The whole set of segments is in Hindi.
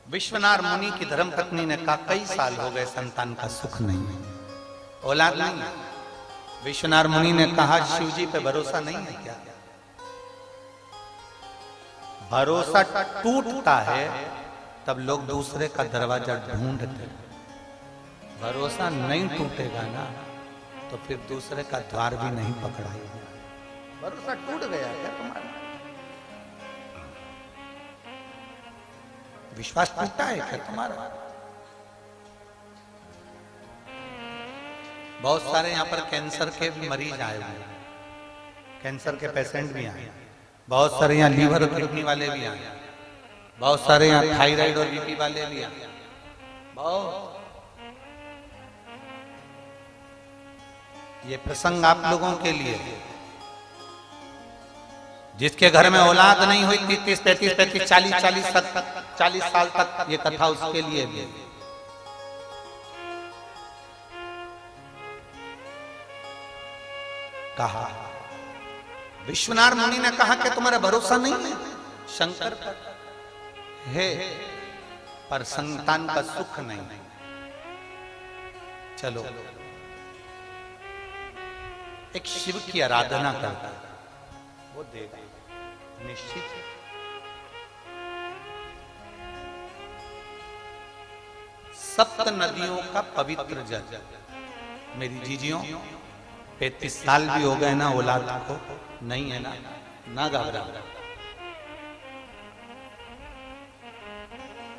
विश्वनाथ मुनि की धर्मपत्नी ने कहा कई साल हो गए संतान का सुख नहीं है, औलाद नहीं है। विश्वनाथ मुनि ने कहा शिव जी पे भरोसा नहीं है क्या? भरोसा टूटता है तब लोग दूसरे का दरवाजा ढूंढते, भरोसा नहीं टूटेगा ना तो फिर दूसरे का द्वार भी नहीं पकड़ाएगा। भरोसा टूट गया क्या तुम्हारा? विश्वास टूटा है क्या तुम्हारा? बहुत सारे यहाँ पर कैंसर के मरीज आए हुए, कैंसर के पेशेंट भी आए, बहुत सारे यहाँ लीवर और किडनी वाले भी आए, बहुत सारे यहाँ थायराइड और बीपी वाले भी आए। बहुत ये प्रसंग आप लोगों के लिए है। जिसके घर में औलाद नहीं हुई 30, 35, 40 साल तक ये कथा उसके लिए भी। कहा विश्वनाथ मुनि ने कहा कि तुम्हारा भरोसा नहीं है शंकर पर है, पर संतान का सुख नहीं। चलो एक शिव की आराधना करता है वो देगा निश्चित। सप्त नदियों का पवित्र जल। मेरी जीजियों 35 साल भी हो गए ना औलाद को, नहीं है ना घबरा।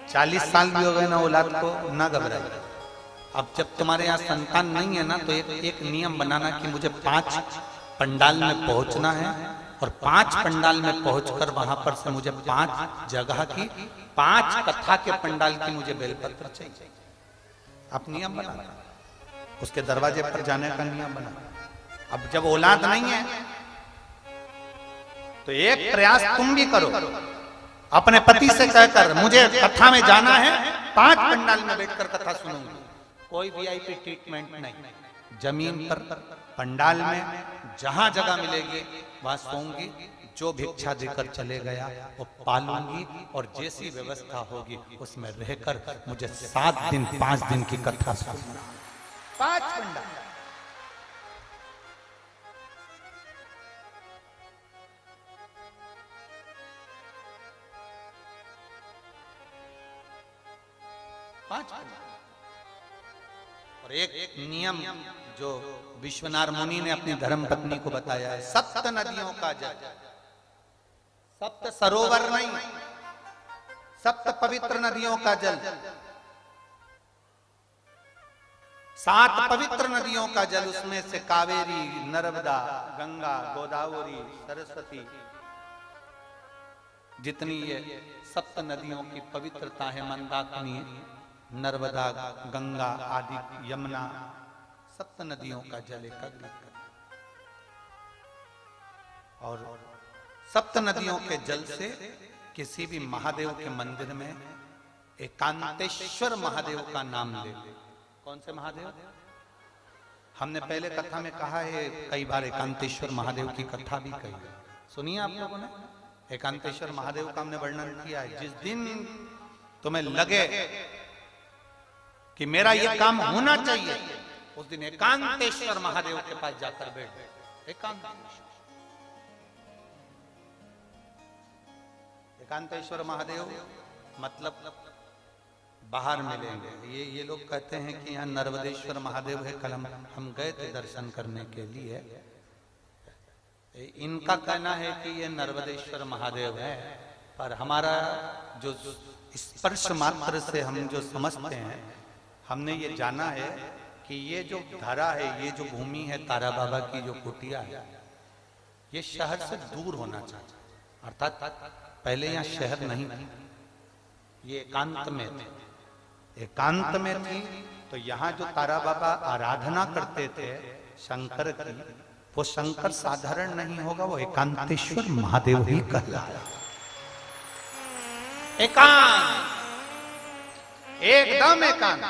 40 साल भी हो गए ना औलाद को, ना घबरा। अब जब तुम्हारे यहाँ संतान नहीं है ना तो एक नियम बनाना कि मुझे 5 पंडाल में पहुंचना है और 5 पंडाल में पहुंचकर वहां पर से मुझे 5 जगह की 5 कथा के पंडाल की मुझे बेलपत्र चाहिए। आप नियम बना, उसके दरवाजे पर जाने का नियम बना। अब जब औलाद नहीं है तो एक प्रयास तुम भी करो, अपने पति से कहकर मुझे कथा में जाना है, 5 पंडाल में बैठकर कथा सुनूंगी। कोई वीआईपी ट्रीटमेंट नहीं, जमीन पर पंडाल में जहां जगह मिलेगी वहां सोऊंगी, जो भिक्षा देकर चले गया वो पालूंगी और जैसी व्यवस्था होगी उसमें रहकर मुझे 7 दिन 5 दिन की कथा सुनना। 5 पंडाल। और एक नियम जो विश्वनाथ मुनि ने अपनी धर्म पत्नी को बताया है, 7 नदियों का जल, 7 सरोवर नहीं, 7 पवित्र नदियों का जल, 7 पवित्र नदियों का जल, उसमें से कावेरी, नर्मदा, गंगा, गोदावरी, सरस्वती, जितनी ये 7 नदियों की पवित्रता है, मंदाकिनी, नर्मदा, गंगा आदि, यमुना, 7 नदियों का जल एकत्रित कर और 7 नदियों के जल से किसी भी महादेव के मंदिर में एकांतेश्वर महादेव का नाम ले। कौन से महादेव? हमने पहले कथा में कहा है, कई बार एकांतेश्वर महादेव की कथा भी कही है, सुनिए आप लोगों ने। एकांतेश्वर महादेव का हमने वर्णन किया है। जिस दिन तुम्हें लगे कि मेरा ये काम होना चाहिए, उस दिन एकांतेश्वर महादेव के पास जाकर बैठ। एकांतेश्वर महादेव मतलब बाहर मिलेंगे। ये लोग कहते हैं कि यहाँ नर्मदेश्वर महादेव है, कल हम गए थे दर्शन करने के लिए। इनका कहना है कि ये नर्मदेश्वर महादेव है, पर हमारा जो स्पर्श मात्र से हम जो समझते हैं, हमने ये जाना है कि ये जो धरा है, ये जो भूमि है तारा बाबा की जो कुटिया है, ये शहर से दूर होना चाहिए। अर्थात पहले यहाँ शहर नहीं थी, ये एकांत में थी। एकांत में थी तो यहाँ जो तारा बाबा आराधना करते थे शंकर की, वो शंकर साधारण नहीं होगा, वो एकांतेश्वर महादेव ही कहलाया। एकांत, एकदम एकांत।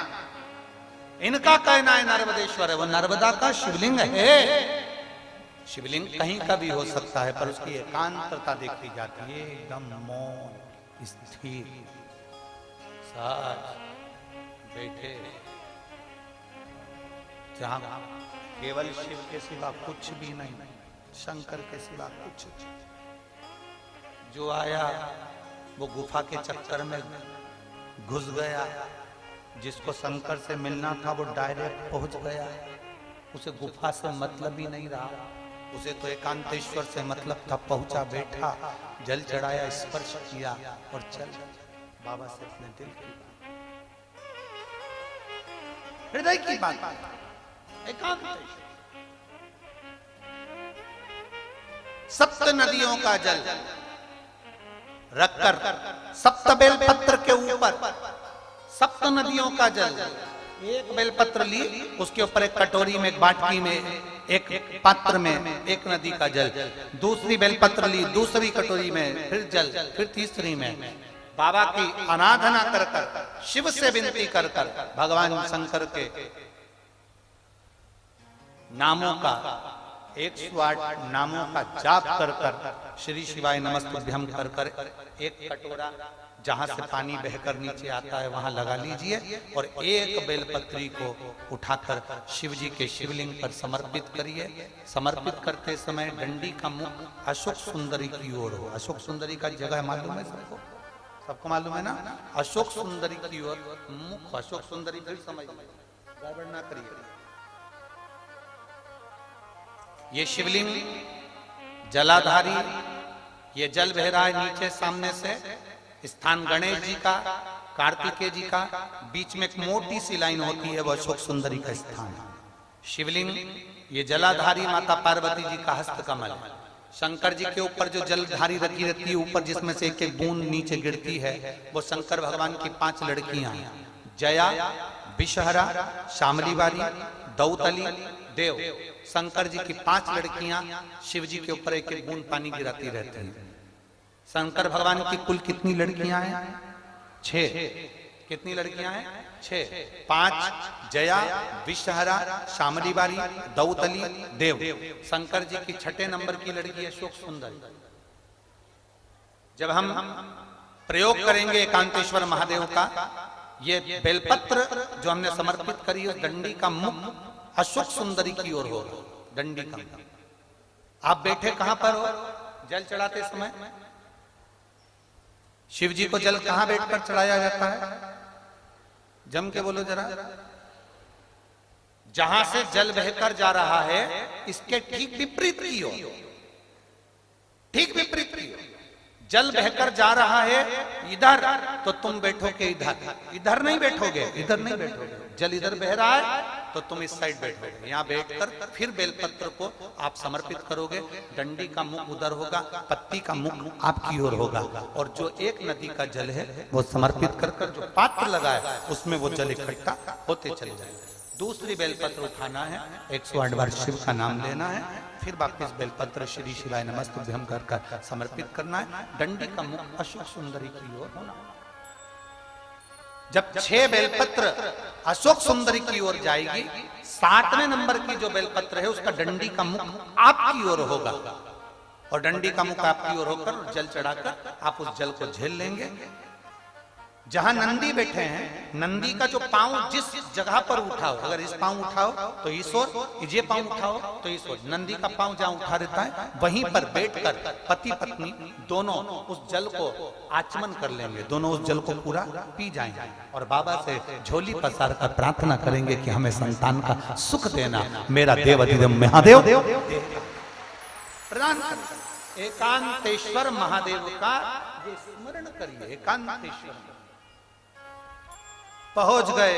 इनका कहना है नर्मदेश्वर है, वो नर्मदा का शिवलिंग है। शिवलिंग कहीं का भी हो सकता है, पर उसकी एकांतता देखी जाती है, एकदम मौन, स्थिर, साज बैठे, जहां केवल शिव के सिवा कुछ भी नहीं, शंकर के सिवा कुछ। जो आया वो गुफा के चक्कर में घुस गया, जिसको शंकर से मिलना था वो डायरेक्ट पहुंच गया, उसे गुफा से मतलब ही नहीं रहा, उसे तो एकांतेश्वर से मतलब था। पहुंचा, बैठा, जल चढ़ाया, स्पर्श किया और चल बाबा से अपने दिल की बात, हृदय की बात, एकांतेश्वर। सप्त नदियों का जल रखकर, सप्त बेलपत्र के ऊपर सप्त नदियों का जल, एक बेलपत्र ली, उसके ऊपर एक कटोरी में, एक बाटकी में, एक पात्र में एक नदी का जल, दूसरी बेलपत्र ली, दूसरी कटोरी में फिर जल, फिर तीसरी में बाबा की आराधना कर कर, शिव से विनती कर कर, भगवान शंकर के नामों का 108 नामों का जाप कर कर, श्री शिवाय नमस्तुभ्यम कर कर, एक कटोरा जहां से पानी बहकर नीचे आता है वहां लगा लीजिए और एक बेलपत्री को उठाकर शिव जी के शिवलिंग पर समर्पित करिए। समर्पित करते समय डंडी का मुख अशोक सुंदरी की ओर हो। अशोक सुंदरी का जगह मालूम है सबको? सबको मालूम है ना? अशोक सुंदरी की ओर मुख, अशोक सुंदरी फिर समझ गड़बड़ ना करिए। ये शिवलिंग जलाधारी, ये जल बह रहा है नीचे सामने से, स्थान गणेश जी का, कार्तिकेय जी का, बीच में एक मोटी सी लाइन होती है, वो अशोक सुंदरी का स्थान है। शिवलिंग ये जलाधारी माता पार्वती जी का हस्त कमल, शंकर जी के ऊपर जो जलधारी रखी रहती है ऊपर, जिसमें से एक एक बूंद नीचे गिरती है, वो शंकर भगवान की 5 लड़कियां हैं, जया, विषहरा, शामलीवारी, दौतली, देव। शंकर जी की 5 लड़कियां शिव जी के ऊपर एक एक बूंद पानी गिराती रहती हैं। शंकर भगवान की कुल कितनी लड़कियां हैं? 6। कितनी लड़कियां हैं? 6। 5 जया, विषहरा, शामलीवारी, दौतली, देव। शंकर जी की 6ठे नंबर की लड़की अशोक सुंदरी। जब हम प्रयोग करेंगे एकांतेश्वर महादेव का, ये बेलपत्र जो हमने समर्पित करी है, डंडी का मुख अशोक सुंदरी की ओर हो, डंडी का। आप बैठे कहां पर हो? जल चढ़ाते समय शिव जी को जल कहां बैठकर चढ़ाया जाता है? जम के बोलो जरा। जहां से जल बहकर जा रहा है इसके ठीक विपरीत की ओर, ठीक विपरीत की ओर। जल बहकर जा रहा है इधर, तो तुम बैठोगे इधर, इधर नहीं बैठोगे, इधर नहीं बैठोगे। जल इधर बह रहा है तो तुम इस साइड बैठोगे। यहाँ बैठकर फिर बेलपत्र को आप समर्पित करोगे। डंडी का मुख उधर होगा, पत्ती का मुख आपकी ओर होगा, और जो एक नदी का जल है वो समर्पित कर कर जो पात्र लगा है उसमें वो जल इकट्ठा होते चले जाएगा। दूसरी बेलपत्र उठाना है, 108 बार शिव का नाम लेना है, फिर वापस बेलपत्र श्री शिवाय नमस्तुभ्यम कर कर समर्पित करना है। डंडी का मुख अशोक सुंदरी की ओर होना। जब 6 बेलपत्र अशोक सुंदरी की ओर जाएगी, 7वें नंबर की जो बेलपत्र है उसका डंडी का मुख आपकी ओर होगा, और डंडी का मुख आपकी ओर होकर जल चढ़ाकर आप उस जल को झेल लेंगे। जहां नंदी बैठे हैं, नंदी का जो पांव जिस जगह पर उठाओ, अगर इस पांव उठाओ तो इस ओर, ये पांव उठाओ तो इस ओर, नंदी का पांव जहां उठा रहता है वहीं पर बैठकर पति पत्नी दोनों उस जल को आचमन कर लेंगे, दोनों उस जल को पूरा पी जाएंगे और बाबा से झोली पसार कर प्रार्थना करेंगे कि हमें संतान का सुख देना, मेरा देवाधिदेव महादेव प्रदान करें। एकांतेश्वर महादेव का ये स्मरण करिए। एकांतेश्वर पहुंच गए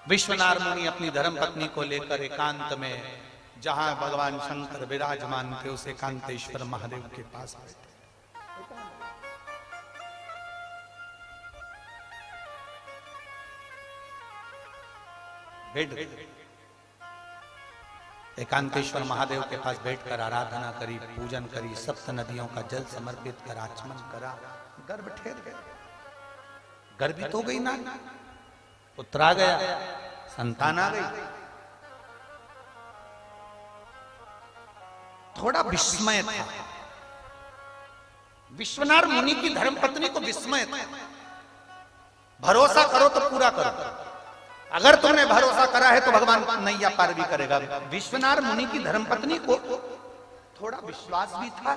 विश्वनाथ मुनि अपनी धर्मपत्नी को लेकर एकांत में, जहां भगवान शंकर विराजमान थे, उस एकांतेश्वर महादेव के पास बैठ गए। एकांतेश्वर महादेव के पास बैठकर आराधना करी, पूजन करी, सप्त नदियों का जल समर्पित कर आचमन करा। गर्भ ठहर गया, गर्भित हो गई ना, पुत्र आ गया, संतान आ गई। थोड़ा विस्मय था, विश्वनाथ मुनि की धर्मपत्नी को विस्मय था। भरोसा करो तो पूरा करो। अगर तुमने भरोसा करा है तो भगवान नैया पार भी करेगा। विश्वनाथ मुनि की धर्मपत्नी को थोड़ा विश्वास भी था